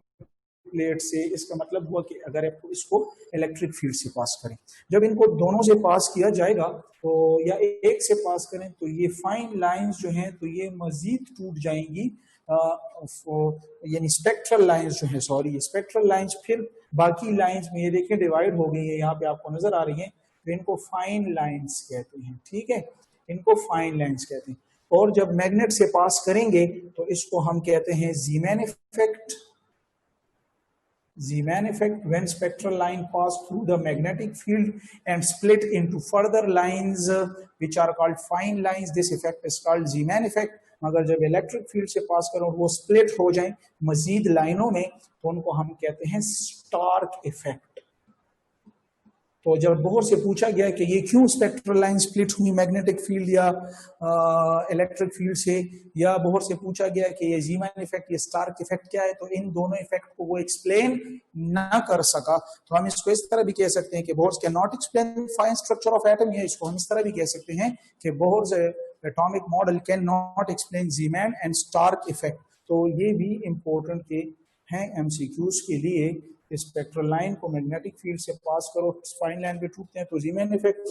प्लेट से, इसका मतलब हुआ कि अगर आप इसको इलेक्ट्रिक फील्ड से पास करें, जब इनको दोनों से पास किया जाएगा तो या एक से पास करें तो ये फाइन लाइंस जो हैं तो ये मजीद टूट जाएंगी, यानी स्पेक्ट्रल लाइंस जो है, सॉरी स्पेक्ट्रल लाइंस फिर बाकी लाइंस में ये देखें डिवाइड हो गई है, यहाँ पे आपको नजर आ रही है, तो इनको फाइन लाइंस कहते हैं। ठीक है, इनको फाइन लाइंस कहते हैं। और जब मैग्नेट से पास करेंगे तो इसको हम कहते हैं ज़ीमैन effect. Zeeman effect, when spectral line pass through the magnetic field and split into further lines which are called fine lines, this effect is called Zeeman effect। मगर जब इलेक्ट्रिक फील्ड से पास करो वो स्प्लिट हो जाए मजीद लाइनों में, तो उनको हम कहते हैं स्टार्क इफेक्ट। तो जब बोहर से पूछा गया कि ये क्यों स्पेक्ट्रल लाइन स्प्लिट हुई मैग्नेटिक फील्ड या इलेक्ट्रिक फील्ड से, या बोहर से पूछा गया कि ये ज़ीमैन इफेक्ट, ये स्टार्क इफेक्ट क्या है, तो इन दोनों इफेक्ट को वो एक्सप्लेन ना कर सका। तो हम इसको इस तरह भी कह सकते हैं कि Bohr can not explain fine structure of atom, या इसको हम इस तरह भी कह सकते हैं कि Bohr atomic model can not explain Zeeman and Stark effect. तो ये भी इंपॉर्टेंट के हैं एमसीक्यूज के लिए। स्पेक्ट्रल लाइन को मैग्नेटिक फील्ड से पास करो, फाइन लाइन पे टूटते हैं तो ज़ीमैन इफेक्ट,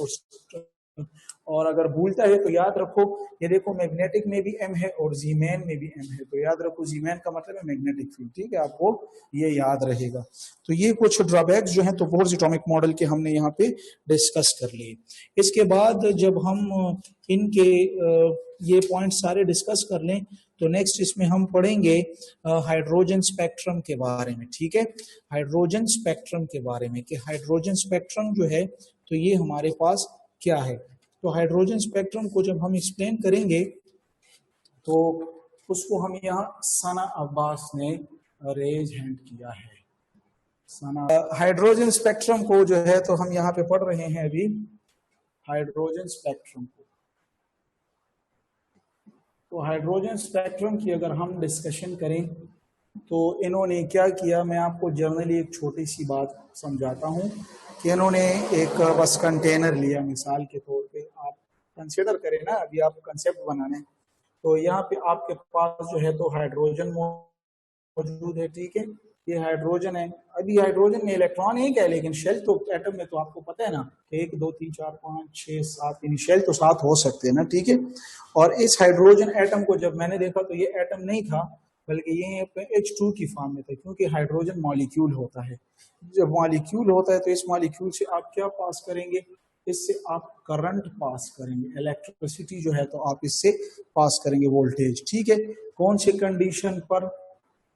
और अगर भूलता है तो याद रखो, ये देखो मैग्नेटिक में भी एम है और ज़ीमैन में भी एम है, तो याद रखो ज़ीमैन का मतलब है मैग्नेटिक फील्ड। ठीक है, आपको ये याद रहेगा। तो ये कुछ ड्रॉबैक्स जो हैं तो बोहर एटॉमिक मॉडल के हमने यहाँ पे डिस्कस कर लिए। इसके बाद जब हम इनके ये पॉइंट सारे डिस्कस कर लें तो नेक्स्ट इसमें हम पढ़ेंगे हाइड्रोजन स्पेक्ट्रम के बारे में। ठीक है, हाइड्रोजन स्पेक्ट्रम के बारे में कि हाइड्रोजन स्पेक्ट्रम जो है तो ये हमारे पास क्या है। तो हाइड्रोजन स्पेक्ट्रम को जब हम एक्सप्लेन करेंगे तो उसको हम यहाँ सना अब्बास ने रेज हैंड किया है। सना हाइड्रोजन स्पेक्ट्रम को जो है तो हम यहाँ पे पढ़ रहे हैं अभी हाइड्रोजन स्पेक्ट्रम को। तो हाइड्रोजन स्पेक्ट्रम की अगर हम डिस्कशन करें तो इन्होंने क्या किया, मैं आपको जर्नली एक छोटी सी बात समझाता हूँ कि इन्होंने एक बस कंटेनर लिया, मिसाल के तौर पे आप कंसिडर करें ना, अभी आप कंसेप्ट बनाने, तो यहाँ पे आपके पास जो है तो हाइड्रोजन मौजूद है। ठीक है, ये हाइड्रोजन है। अभी हाइड्रोजन में इलेक्ट्रॉन एक है, लेकिन शेल तो एटम में तो आपको पता है ना 1 2 3 4 5 6 7, यानी शेल तो 7 हो सकते हैं ना। ठीक है, और इस हाइड्रोजन एटम को जब मैंने देखा तो ये एटम नहीं था, बल्कि ये H2 की फॉर्म में था, क्योंकि हाइड्रोजन मॉलिक्यूल होता है। जब मॉलिक्यूल होता है तो इस मॉलिक्यूल से आप क्या पास करेंगे, इससे आप करंट पास करेंगे, इलेक्ट्रिसिटी जो है तो आप इससे पास करेंगे, वोल्टेज। ठीक है, कौन सी कंडीशन पर,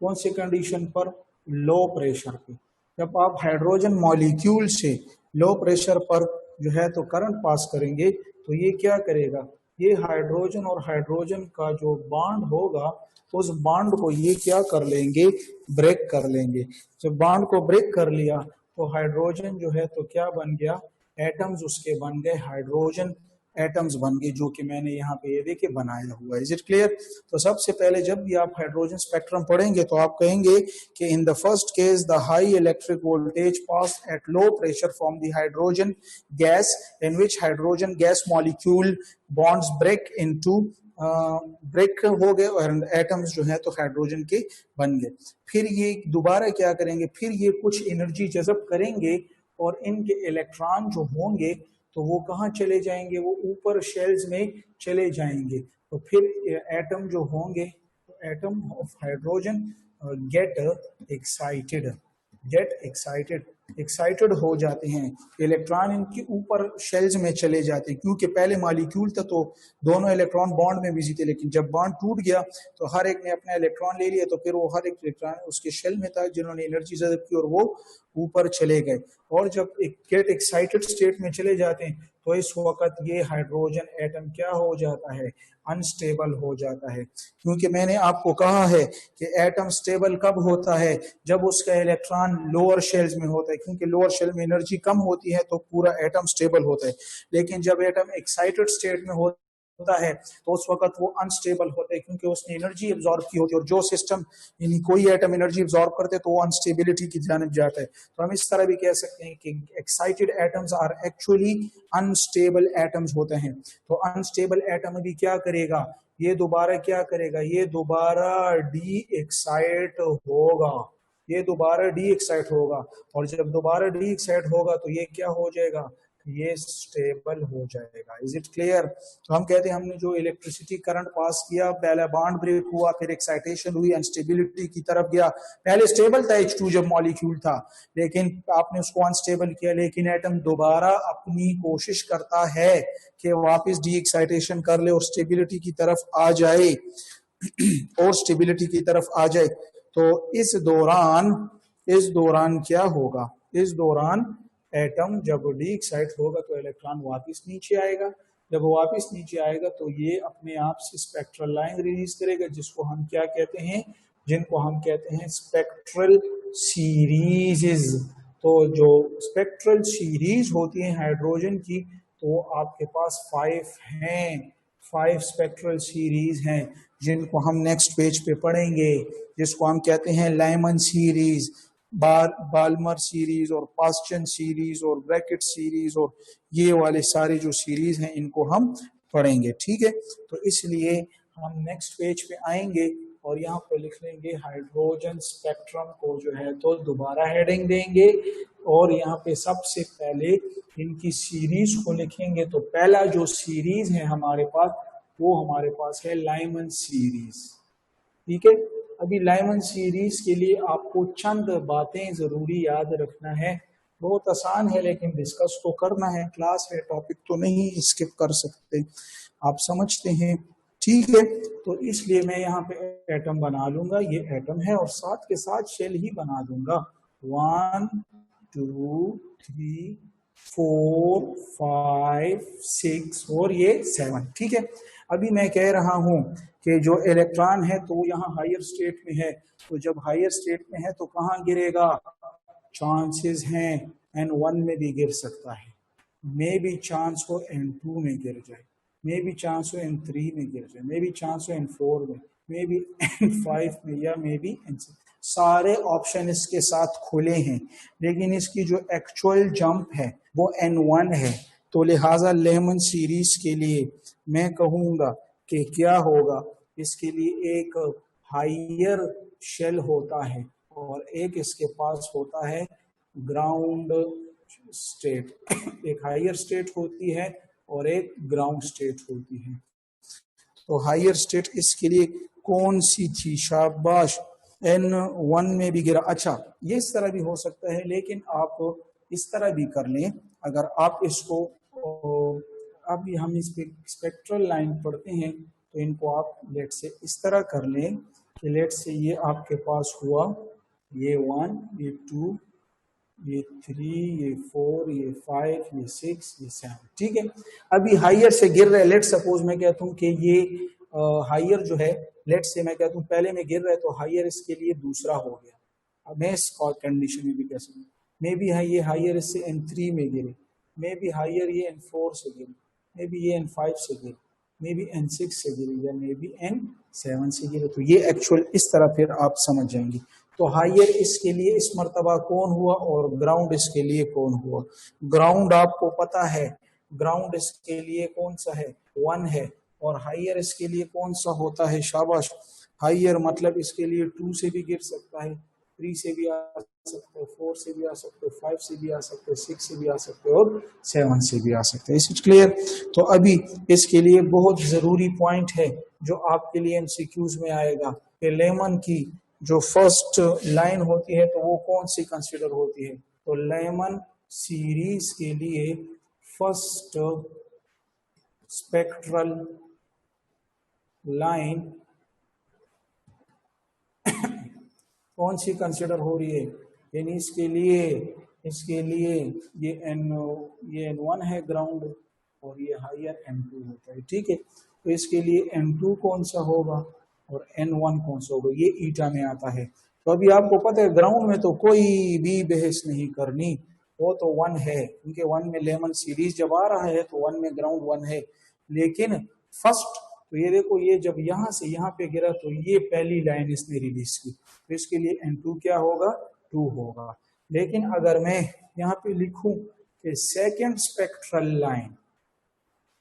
कौन सी कंडीशन पर, लो प्रेशर पे। जब आप हाइड्रोजन मॉलिक्यूल से लो प्रेशर पर जो है तो करंट पास करेंगे तो ये क्या करेगा, ये हाइड्रोजन और हाइड्रोजन का जो बॉन्ड होगा उस बॉन्ड को ये क्या कर लेंगे, ब्रेक कर लेंगे। जब बॉन्ड को ब्रेक कर लिया तो हाइड्रोजन जो है तो क्या बन गया, एटम्स उसके बन गए, हाइड्रोजन एटम्स बन गए, जो कि मैंने यहाँ पे ये देखिए बनाया हुआ है। Is it clear. तो सबसे पहले जब भी आप हाइड्रोजन स्पेक्ट्रम पढ़ेंगे तो आप कहेंगे कि in the first case the high electric voltage pass at low pressure from the hydrogen gas in which hydrogen gas molecule bonds break into break हो गए और एटम्स जो है तो हाइड्रोजन के बन गए। फिर ये दोबारा क्या करेंगे, फिर ये कुछ एनर्जी जज़ब करेंगे और इनके इलेक्ट्रॉन जो होंगे तो वो कहाँ चले जाएंगे, वो ऊपर शेल्स में चले जाएंगे। तो फिर एटम जो होंगे, atom of hydrogen get excited हो जाते हैं। इलेक्ट्रॉन इनके ऊपर शेल्स में चले जाते हैं, क्योंकि पहले मॉलिक्यूल था तो दोनों इलेक्ट्रॉन बॉन्ड में बिजी थे, लेकिन जब बॉन्ड टूट गया तो हर एक ने अपना इलेक्ट्रॉन ले लिया, तो फिर वो हर एक इलेक्ट्रॉन उसके शेल में था जिन्होंने एनर्जी जज़ब की और वो ऊपर चले गए। और जब एक गेट एक्साइटेड स्टेट में चले जाते हैं तो इस वक्त ये हाइड्रोजन एटम क्या हो जाता है, अनस्टेबल हो जाता है। क्योंकि मैंने आपको कहा है कि एटम स्टेबल कब होता है, जब उसका इलेक्ट्रॉन लोअर शेल्स में होता है, क्योंकि लोअर शेल में एनर्जी कम होती है तो पूरा एटम स्टेबल होता है। लेकिन जब एटम एक्साइटेड स्टेट में होता है तो उस वक्त वो अनस्टेबल होता है, क्योंकि उसने एनर्जी एब्जॉर्ब की होती है, और जो सिस्टम यानी कोई एटम एनर्जी एब्जॉर्ब करते हैं तो वो अनस्टेबिलिटी की जानिब जाता है। तो हम इस तरह भी कह सकते हैं कि excited atoms are actually unstable atoms होते हैं। तो अनस्टेबल एटम अभी क्या करेगा, ये दोबारा क्या करेगा, ये दोबारा डी एक्साइट होगा, ये दोबारा डी एक्साइट होगा, और जब दोबारा डी एक्साइट होगा तो ये क्या हो जाएगा, ये स्टेबल हो जाएगा। Is it clear? तो हम कहते हैं हमने जो इलेक्ट्रिसिटी करंट पास किया, पहले बॉन्ड ब्रेक हुआ, फिर एक्साइटेशन हुई, अनस्टेबिलिटी की तरफ गया। पहले स्टेबल था H2 जब मॉलिक्यूल था, लेकिन आपने उसको अनस्टेबल किया, लेकिन एटम दोबारा अपनी कोशिश करता है कि वापस डी एक्साइटेशन कर ले और स्टेबिलिटी की तरफ आ जाए और स्टेबिलिटी की तरफ आ जाए। तो इस दौरान क्या होगा, इस दौरान एटम जब डी एक्साइट होगा तो इलेक्ट्रॉन वापस नीचे आएगा। जब वो वापस नीचे आएगा तो ये अपने आप से स्पेक्ट्रल लाइन रिलीज करेगा, जिसको हम क्या कहते हैं, जिनको हम कहते हैं स्पेक्ट्रल सीरीज। तो जो स्पेक्ट्रल सीरीज होती है हाइड्रोजन की, तो आपके पास 5 स्पेक्ट्रल सीरीज हैं, जिनको हम नेक्स्ट पेज पे पढ़ेंगे, जिसको हम कहते हैं लाइमन सीरीज, बाल्मर सीरीज और पास्चन सीरीज और ब्रैकेट सीरीज, और ये वाले सारे जो सीरीज हैं इनको हम पढ़ेंगे। ठीक है, तो इसलिए हम नेक्स्ट पेज पे आएंगे और यहाँ पे लिख लेंगे हाइड्रोजन स्पेक्ट्रम को जो है तो दोबारा हेडिंग देंगे, और यहाँ पे सबसे पहले इनकी सीरीज को लिखेंगे। तो पहला जो सीरीज है हमारे पास, वो हमारे पास है लाइमन सीरीज। ठीक है, अभी लाइमन सीरीज के लिए आपको चंद बातें जरूरी याद रखना है। बहुत आसान है लेकिन डिस्कस तो करना है, क्लास है, टॉपिक तो नहीं स्किप कर सकते, आप समझते हैं। ठीक है, तो इसलिए मैं यहाँ पे एटम बना लूंगा, ये एटम है, और साथ के साथ शेल ही बना दूंगा। 1 2 3 4 5 6 और ये 7। ठीक है, अभी मैं कह रहा हूं कि जो इलेक्ट्रॉन है तो यहाँ हायर स्टेट में है, तो जब हायर स्टेट में है तो कहाँ गिरेगा, चांसेस हैं N1 में भी गिर सकता है, मे भी चांस हो N2 में गिर जाए, मे भी चांस हो N3 में गिर जाए, मे भी चांस हो N4 में, मे भी N5 में, या मे भी N6। सारे ऑप्शन इसके साथ खुले हैं, लेकिन इसकी जो एक्चुअल जंप है वो N1 है। तो लिहाजा लेमन सीरीज के लिए मैं कहूँगा कि क्या होगा, इसके लिए एक हायर शेल होता है और एक इसके पास होता है ग्राउंड स्टेट। एक हायर स्टेट होती है और एक ग्राउंड स्टेट होती है। तो हायर स्टेट इसके लिए कौन सी थी, शाबाश, N1 में भी गिरा। अच्छा, ये इस तरह भी हो सकता है, लेकिन आप इस तरह भी कर लें, अगर आप इसको अभी हम इस पे स्पेक्ट्रल लाइन पढ़ते हैं तो इनको आप लेट से इस तरह कर लें कि लेट से ये आपके पास हुआ ये 1, ये 2, ये 3, ये 4, ये 5, ये 6, ये 7। ठीक है, अभी हायर से गिर रहा है। लेट सपोज मैं कहता हूँ कि ये हायर जो है, लेट से मैं कहता हूँ पहले में गिर रहा है तो हायर इसके लिए दूसरा हो गया। अब मैं इस कंडीशन में भी कह सकता हूँ मे बी ये हायर इससे N3 में गिरे, मे बी हायर ये N4 से गिरे, मे बी ये N5 से गिरे, मे बी N6 से गिरे, या मे बी N7 से गिरे। तो ये एक्चुअल इस तरह फिर आप समझ जाएंगे। तो हायर इसके लिए इस मर्तबा कौन हुआ और ग्राउंड इसके लिए कौन हुआ। ग्राउंड आपको पता है, ग्राउंड इसके लिए कौन सा है, 1 है, और हायर इसके लिए कौन सा होता है, शाबाश, हायर मतलब इसके लिए 2 से भी गिर सकता है, 3 से भी आ सकते हो, 4 से भी आ सकते हो, 5 से भी आ सकते हो, 6 से भी आ सकते हो और 7 से भी आ सकते हो। Is clear? तो अभी इसके लिए बहुत जरूरी पॉइंट है जो आपके लिए एमसीक्यूज में आएगा कि लेमन की जो फर्स्ट लाइन होती है तो वो कौन सी कंसिडर होती है। तो लेमन सीरीज के लिए फर्स्ट स्पेक्ट्रल लाइन कौन सी कंसिडर हो रही है, यानी इसके लिए ये N1 है ग्राउंड और ये हायर N2 होता है, ठीक है। तो इसके लिए N2 कौन सा होगा और N1 कौन सा होगा, ये ईटा में आता है। तो अभी आपको पता है ग्राउंड में तो कोई भी बहस नहीं करनी, वो तो 1 है, क्योंकि 1 में लेमन सीरीज जब आ रहा है तो 1 में ग्राउंड 1 है। लेकिन फर्स्ट तो ये देखो, ये जब यहां से यहां पे गिरा तो ये पहली लाइन इसने रिलीज की, तो इसके लिए N2 क्या होगा, 2 होगा। लेकिन अगर मैं यहाँ पे लिखूं कि सेकेंड स्पेक्ट्रल लाइन,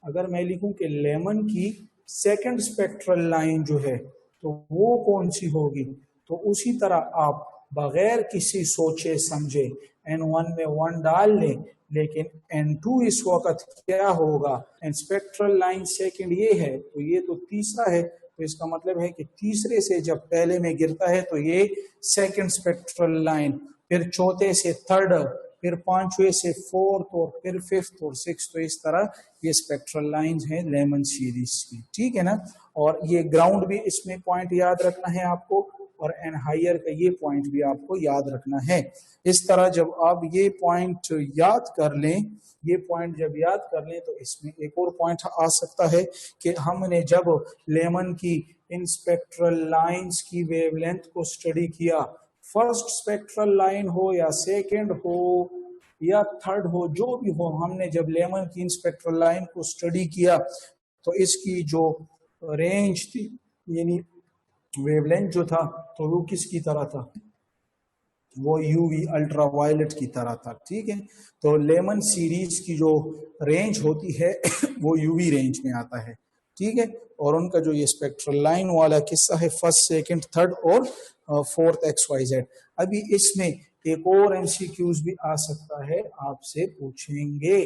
अगर मैं लिखूं कि लेमन की सेकेंड स्पेक्ट्रल लाइन जो है तो वो कौन सी होगी, तो उसी तरह आप बगैर किसी सोचे समझे N1 में 1 डाल लें, लेकिन N2 इस वक्त क्या होगा, स्पेक्ट्रल लाइन सेकंड ये है तो ये तो तीसरा है, तो इसका मतलब है कि तीसरे से जब पहले में गिरता है तो ये सेकंड स्पेक्ट्रल लाइन, फिर चौथे से थर्ड, फिर पांचवें से फोर्थ और फिर फिफ्थ और सिक्स, तो इस तरह ये स्पेक्ट्रल लाइंस हैं लेमन सीरीज की, ठीक है ना। और ये ग्राउंड भी इसमें पॉइंट याद रखना है आपको, और एन हायर का ये पॉइंट भी आपको याद रखना है। इस तरह जब आप ये पॉइंट याद कर लें, ये पॉइंट जब याद कर लें तो इसमें एक और पॉइंट आ सकता है कि हमने जब लेमन की इन स्पेक्ट्रल लाइंस की वेवलेंथ को स्टडी किया, फर्स्ट स्पेक्ट्रल लाइन हो या सेकंड हो या थर्ड हो, जो भी हो, हमने जब लेमन की इन स्पेक्ट्रल लाइन को स्टडी किया तो इसकी जो रेंज थी यानी वेवलेंथ जो था तो वो किसकी तरह था, वो यूवी अल्ट्रा वायलेट की तरह था, ठीक है। तो लेमन सीरीज की जो रेंज होती है वो यूवी रेंज में आता है, ठीक है। और उनका जो ये स्पेक्ट्रल लाइन वाला किस्सा है फर्स्ट सेकंड थर्ड और फोर्थ XYZ। अभी इसमें एक और एमसीक्यूज भी आ सकता है, आपसे पूछेंगे,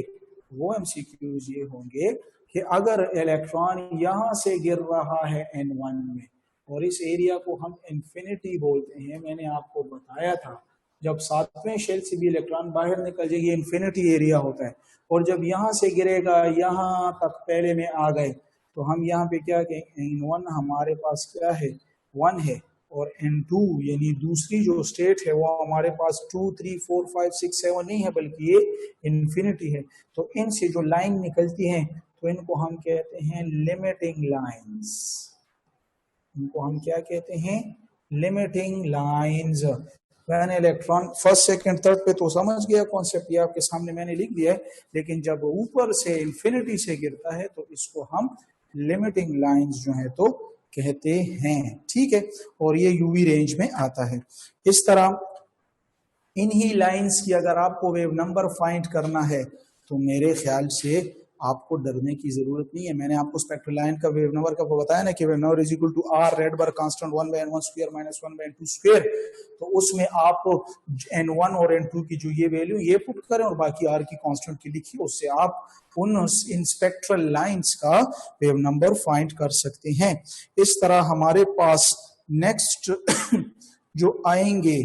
वो एमसीक्यूज ये होंगे कि अगर इलेक्ट्रॉन यहां से गिर रहा है N1 में और इस एरिया को हम इन्फिनिटी बोलते हैं, मैंने आपको बताया था जब सातवें शेल से भी इलेक्ट्रॉन बाहर निकल जाएगी ये इन्फिनिटी एरिया होता है, और जब यहाँ से गिरेगा यहाँ तक पहले में आ गए तो हम यहाँ पे क्या कहें, N1 हमारे पास क्या है 1 है, और N2 यानी दूसरी जो स्टेट है वो हमारे पास 2 3 4 5 6 7 नहीं है बल्कि ये इन्फिनिटी है। तो इनसे जो लाइन निकलती हैं तो इनको हम कहते हैं लिमिटिंग लाइंस, इनको हम क्या कहते हैं, लिमिटिंग लाइंस। मैंने इलेक्ट्रॉन फर्स्ट सेकंड थर्ड पे तो समझ गया कॉन्सेप्ट, ये आपके सामने मैंने लिख दिया है, लेकिन जब ऊपर से इन्फिनिटी से गिरता है तो इसको हम लिमिटिंग लाइंस जो है तो कहते हैं, ठीक है। और ये यूवी रेंज में आता है। इस तरह इन्हीं लाइंस की अगर आपको वेव नंबर फाइंड करना है तो मेरे ख्याल से आपको डरने की जरूरत नहीं है। मैंने आपको स्पेक्ट्रल लाइन का वेव नंबर का बताया ना कि wave number is equal to R Rydberg constant 1/n1 square minus 1/n2 square. तो उसमें आप n1 और n2 की जो ये वैल्यू ये पुट करें और बाकी आर की कांस्टेंट की लिखिए, उससे आप उन इन स्पेक्ट्रल लाइंस का वेव नंबर फाइंड कर सकते हैं। इस तरह हमारे पास नेक्स्ट जो आएंगे,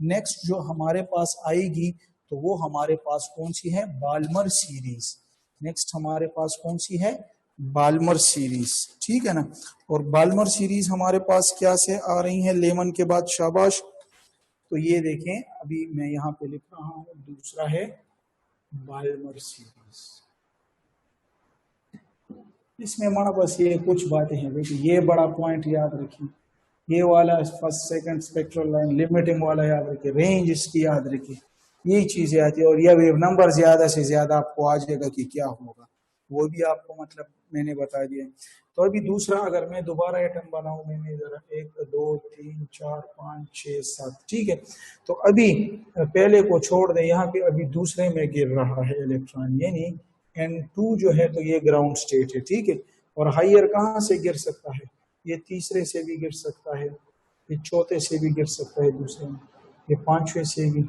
नेक्स्ट जो हमारे पास आएगी तो वो हमारे पास कौन सी है, बाल्मर सीरीज। नेक्स्ट हमारे पास कौन सी है, बाल्मर सीरीज, ठीक है ना। और बाल्मर सीरीज हमारे पास क्या से आ रही है लेमन के बाद, शाबाश। तो ये देखें अभी मैं यहाँ पे लिख रहा हूँ, दूसरा है बाल्मर सीरीज। इसमें माना बस ये कुछ बातें हैं, देखिए ये बड़ा पॉइंट याद रखिए, ये वाला first second spectral line limiting वाला याद रखिए, रेंज इसकी याद रखिए, यही चीजें आती है। और यह वेव नंबर ज्यादा से ज्यादा आपको आ जाएगा कि क्या होगा, वो भी आपको मतलब मैंने बता दिया। तो अभी दूसरा अगर मैं दोबारा एटम बनाऊं, मैंने जरा 1 2 3 4 5 6 7, ठीक है। तो अभी पहले को छोड़ दें, यहाँ पे अभी दूसरे में गिर रहा है इलेक्ट्रॉन, यानी N2 जो है तो ये ग्राउंड स्टेट है, ठीक है। और हाइयर कहाँ से गिर सकता है, ये तीसरे से भी गिर सकता है, ये चौथे से भी गिर सकता है दूसरे में, ये पांचवें से भी,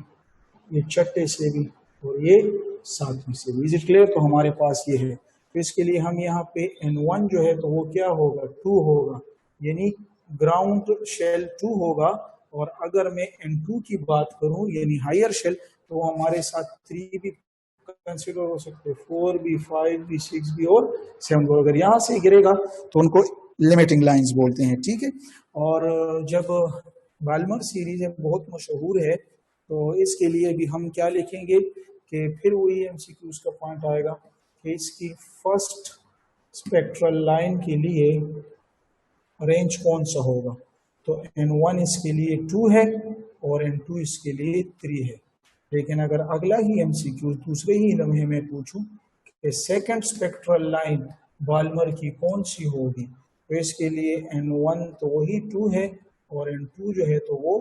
ये छठे से भी, और ये सातवें से भी। Is it clear? तो हमारे पास ये है। तो इसके लिए हम यहाँ पे N1 जो है तो वो क्या होगा, 2 होगा, यानी ग्राउंड शेल 2 होगा। और अगर मैं N2 की बात करूं यानी हायर शेल, तो हमारे साथ 3 भी कंसिडर हो सकते हैं, 4 भी, 5 भी, 6 भी और 7 भी। अगर यहाँ से गिरेगा तो उनको लिमिटिंग लाइंस बोलते हैं, ठीक है। और जब बाल्मर सीरीज है बहुत मशहूर है, तो इसके लिए भी हम क्या लिखेंगे कि फिर वही एमसीक्यूज का पॉइंट आएगा कि इसकी फर्स्ट स्पेक्ट्रल लाइन के लिए रेंज कौन सा होगा। तो N1 इसके लिए 2 है और N2 इसके लिए 3 है। लेकिन अगर अगला ही एमसीक्यू दूसरे ही लम्हे में पूछूं कि सेकंड स्पेक्ट्रल लाइन बाल्मर की कौन सी होगी, तो इसके लिए N1 तो वही 2 है और N2 जो है तो वो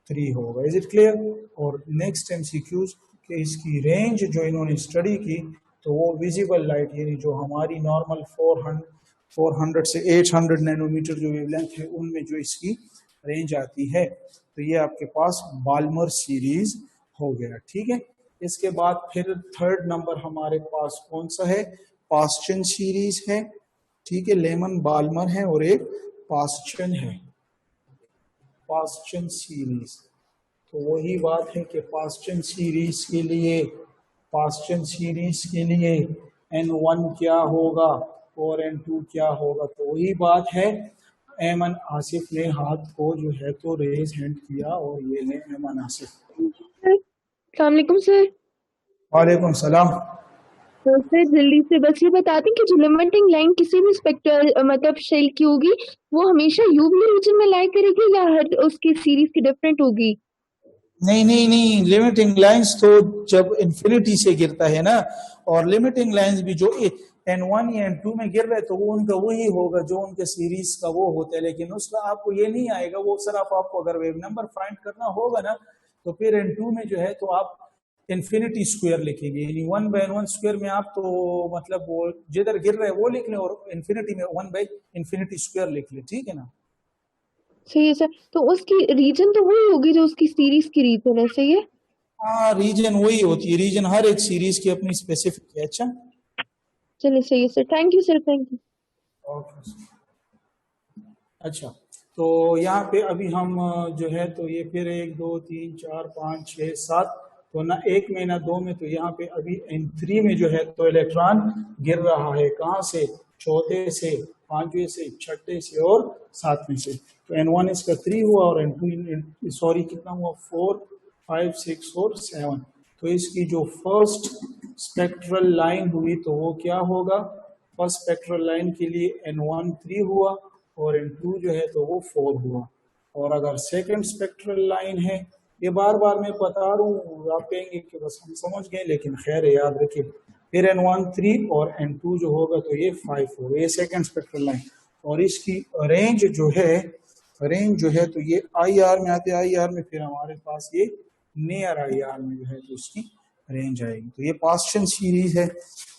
3 होगा। Is it clear? और नेक्स्ट एमसीक्यूज कि इसकी रेंज जो इन्होंने स्टडी की, तो वो विजिबल लाइट यानी जो हमारी नॉर्मल 400 से 800 नैनोमीटर जो वेवलेंथ है उनमें जो इसकी रेंज आती है। तो ये आपके पास बाल्मर सीरीज हो गया, ठीक है। इसके बाद फिर थर्ड नंबर हमारे पास कौन सा है, पास्चन सीरीज है, ठीक है। लेमन बाल्मर है और एक पास्चन है, पास्चन सीरीज। तो वही बात है कि पास्चन सीरीज के लिए N1 क्या होगा और N2 क्या होगा। तो वही बात है, एमन आसिफ ने हाथ को जो है तो रेज हैंड किया और ये है एमन आसिफ। अस्सलाम वालेकुम सर। वालेकुम सलाम। तो सर जल्दी से बस ये बता दें कि जो लिमिटिंग लाइन किसी भी स्पेक्ट्रल मतलब शेल की होगी वो हमेशा यूवी रीजन में लाई करेगी या हर उसकी सीरीज की डिफरेंट होगी? नहीं, लिमिटिंग लाइंस तो जब इन्फिनिटी से गिरता है ना, और लिमिटिंग लाइंस भी जो N1 या N2 में गिर रहे तो वो उनका वही होगा जो उनके सीरीज का वो होता है। लेकिन उसका आपको ये नहीं आएगा, वो सिर्फ आपको अगर वेव नंबर फाइंड करना होगा ना, तो फिर N2 में जो है तो आप इन्फिनिटी स्क्वायर लिखेंगे, यानी 1/N1 स्क्वायर में आप तो मतलब वो जिधर गिर रहे वो लिख लें और इन्फिनिटी में 1/इन्फिनिटी स्क्वायर लिख लें, ठीक है ना। सही है सर। तो उसकी रीजन तो वही होगी जो उसकी सीरीज की रीजन है, सही है? हाँ, रीजन वही होती है, रीजन हर एक सीरीज की अपनी स्पेसिफिक है। अच्छा चलिए सही है sir, thank you sir, thank you. अच्छा, तो यहाँ पे अभी हम जो है तो ये फिर 1 2 3 4 5 6 7, तो ना 1 में ना 2 में, तो यहाँ पे अभी N3 में जो है तो इलेक्ट्रॉन गिर रहा है, कहाँ से, चौथे से, पांचवें से, छठे से और सातवें से। तो N1 इसका 3 हुआ और N2 सॉरी कितना हुआ, 4 5 6 और 7। तो इसकी जो फर्स्ट स्पेक्ट्रल लाइन हुई तो वो क्या होगा, फर्स्ट स्पेक्ट्रल लाइन के लिए N1 3 हुआ और N2 जो है तो वो 4 हुआ। और अगर सेकंड स्पेक्ट्रल लाइन है, ये बार बार मैं बता रहा हूँ, आप कहेंगे कि बस हम समझ गए, लेकिन खैर याद रखिए, फिर N1 3 और N2 जो होगा तो ये 5 होगा, ये सेकंड स्पेक्ट्रल लाइन। और इसकी रेंज जो है तो ये IR में आते हैं, IR में फिर हमारे पास ये नियर IR में जो है तो इसकी रेंज आएगी। तो ये पास्चन सीरीज है।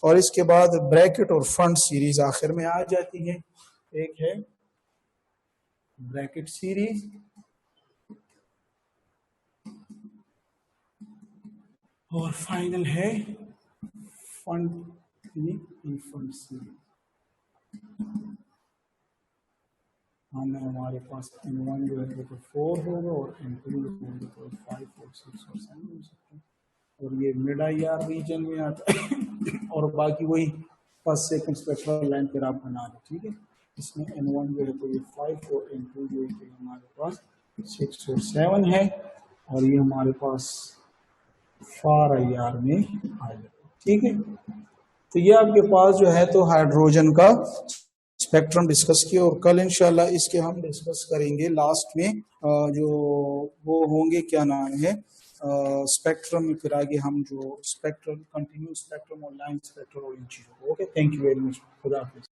और इसके बाद ब्रैकेट और फ्रंट सीरीज आखिर में आ जाती है। एक है ब्रैकेट सीरीज और फाइनल है फंड फंड सीरीज। हमारे पास N1 जो है तो 4 होगा और N2 जो है तो 5 और 6 और 7 हो सकते हैं। और ये मिड IR रीजन में आता है और बाकी वही फर्स्ट सेकंड स्पेक्ट्रल लाइन फिर आप बना दो, ठीक है। इसमें N1 जो है तो ये 5 और N2 जो है तो हमारे पास 6 और 7 है और ये हमारे पास फार IR में आएगा, ठीक है। तो ये आपके पास जो है तो हाइड्रोजन का स्पेक्ट्रम डिस्कस किया और कल इंशाल्लाह इसके हम डिस्कस करेंगे लास्ट में जो वो होंगे, क्या नाम है, स्पेक्ट्रम में फिर आगे हम जो स्पेक्ट्रम कंटिन्यूस स्पेक्ट्रम और लाइन स्पेक्ट्रम और इन चीज़ों को। Okay, thank you very much, खुदा हाफिज़।